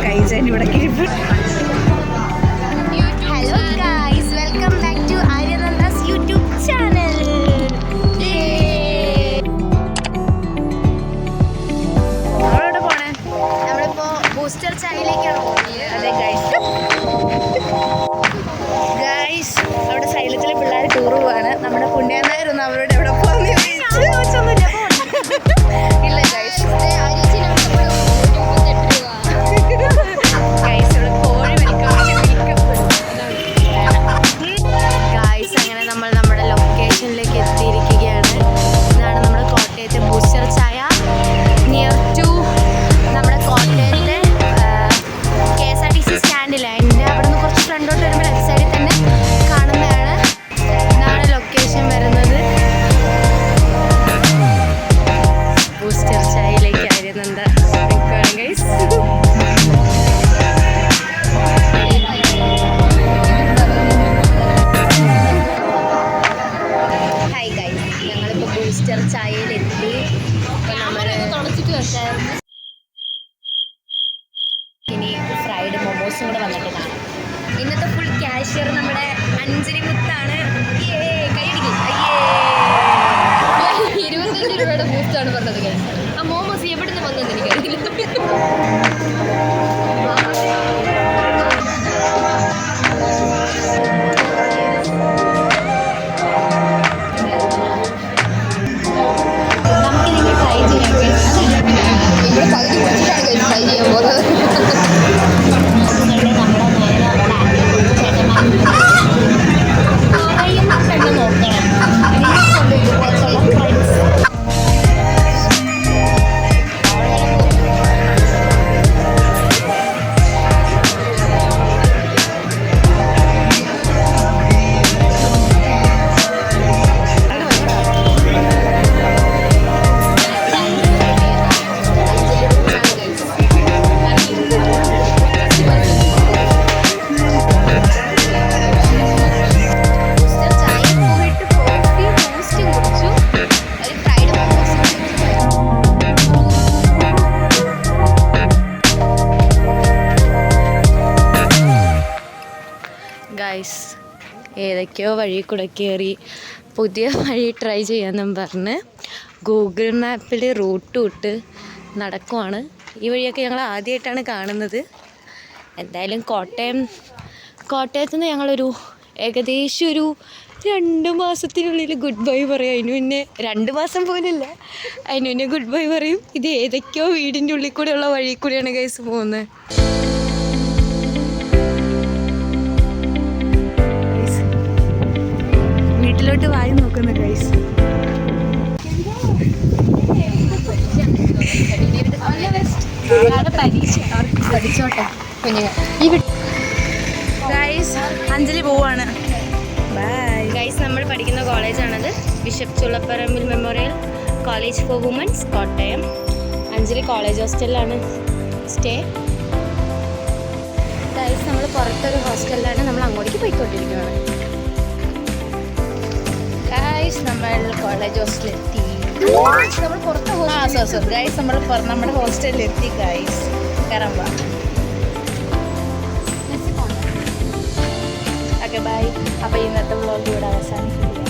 കഴിച്ചാൽ ഇവിടെ hello guys, welcome back to ആര്യനന്ദാസ് യൂട്യൂബ് ചാനൽ. നമ്മളെവിടെ പോണേ? നമ്മളിപ്പോ ബൂസ്റ്റർ ചായയിലേക്കാണ് പോകുന്നത്. അതെ ഗൈസ്, അവിടെ സൈലത്തിലെ പിള്ളേർ ടൂർ പോവാണ്. നമ്മുടെ പുണ്യാന്നായിരുന്നു അവരോട് എവിടെ പോകുന്ന ഇല്ല ഗൈസ്. ഗൈസ് അങ്ങനെ നമ്മൾ നമ്മുടെ ലൊക്കേഷനിലേക്ക് എത്തിയിരിക്കുകയാണ്. ഇതാണ് നമ്മുടെ കോട്ടയത്തെ ബൂസ്റ്റർ ചായ, നിയർ ടു നമ്മുടെ കോട്ടയത്തെ KSRTC സ്റ്റാൻഡിൽ. അതിൻ്റെ അവിടെ നിന്ന് കുറച്ച് ഫ്രണ്ടോട്ട് വരുമ്പോൾ ലെഫ്റ്റ് സൈഡിൽ തന്നെ കാണുന്നതാണ്. ഇതാണ് ലൊക്കേഷൻ വരുന്നത്. ബൂസ്റ്റർ ചായയിലേക്ക് ആയിരുന്നുണ്ട് ഗൈസ്. ഹായ് ഗൈസ്, ഞങ്ങളിപ്പോൾ ബൂസ്റ്റർ ചായയിലെത്തി. ഇനി ഫ്രൈഡ് മൊമോസും കൂടെ വന്നിട്ട് കാണാം. ഇന്നത്തെ ഫുൾ ക്യാഷ്യർ നമ്മുടെ അഞ്ജലി മുത്താണ്. കൈയടിക്കും. 25 രൂപയുടെ ബൂസ്റ്റാണ് പറഞ്ഞത്. ആ മോമോസ് എവിടെ നിന്ന് വന്നത് എനിക്കറിയില്ല. ഗൈസ്, ഏതൊക്കെയോ വഴി കൂടെ കയറി പുതിയ വഴി ട്രൈ ചെയ്യാമെന്നും പറഞ്ഞ് ഗൂഗിൾ മാപ്പിൽ റൂട്ട് ഇട്ട് നടക്കുവാണ്. ഈ വഴിയൊക്കെ ഞങ്ങൾ ആദ്യമായിട്ടാണ് കാണുന്നത്. എന്തായാലും കോട്ടയത്ത് നിന്ന് ഞങ്ങളൊരു ഏകദേശം ഒരു 2 മാസത്തിനുള്ളിൽ ഗുഡ് ബൈ പറയും. അതിന് മുന്നേ 2 മാസം പോലല്ല, അതിന് മുന്നേ ഗുഡ് ബൈ പറയും. ഇത് ഏതൊക്കെയോ വീടിൻ്റെ ഉള്ളിൽ കൂടെയുള്ള വഴി കൂടെയാണ് ഗൈസ് പോകുന്നത്. വീട്ടിലോട്ട് വായി നോക്കുന്ന ഗൈസ്. ഗൈസ്, അഞ്ജലി പോവാണ്. Bye guys. നമ്മൾ പഠിക്കുന്ന കോളേജാണത്, bishop Chullaparambil memorial college for women's, Kottayam. Anjali college ഹോസ്റ്റലിലാണ് സ്റ്റേ. ഗൈസ്, നമ്മൾ പുറത്തൊരു ഹോസ്റ്റലിലാണ്, നമ്മൾ അങ്ങോട്ടേക്ക് പോയിക്കൊണ്ടിരിക്കുകയാണ്. ഗൈസ്, നമ്മൾ കോളേജ് ഹോസ്റ്റലിലെത്തി. നമ്മൾ പുറത്ത് ഗൈസ്, നമ്മൾ നമ്മുടെ ഹോസ്റ്റലിലെത്തി ഗൈസ്. കയറാൻ വാ. Okay bye. അപ്പോൾ ഇന്നത്തെ വ്ളോഗ് ഇവിടെ അവസാനിപ്പിക്കുക.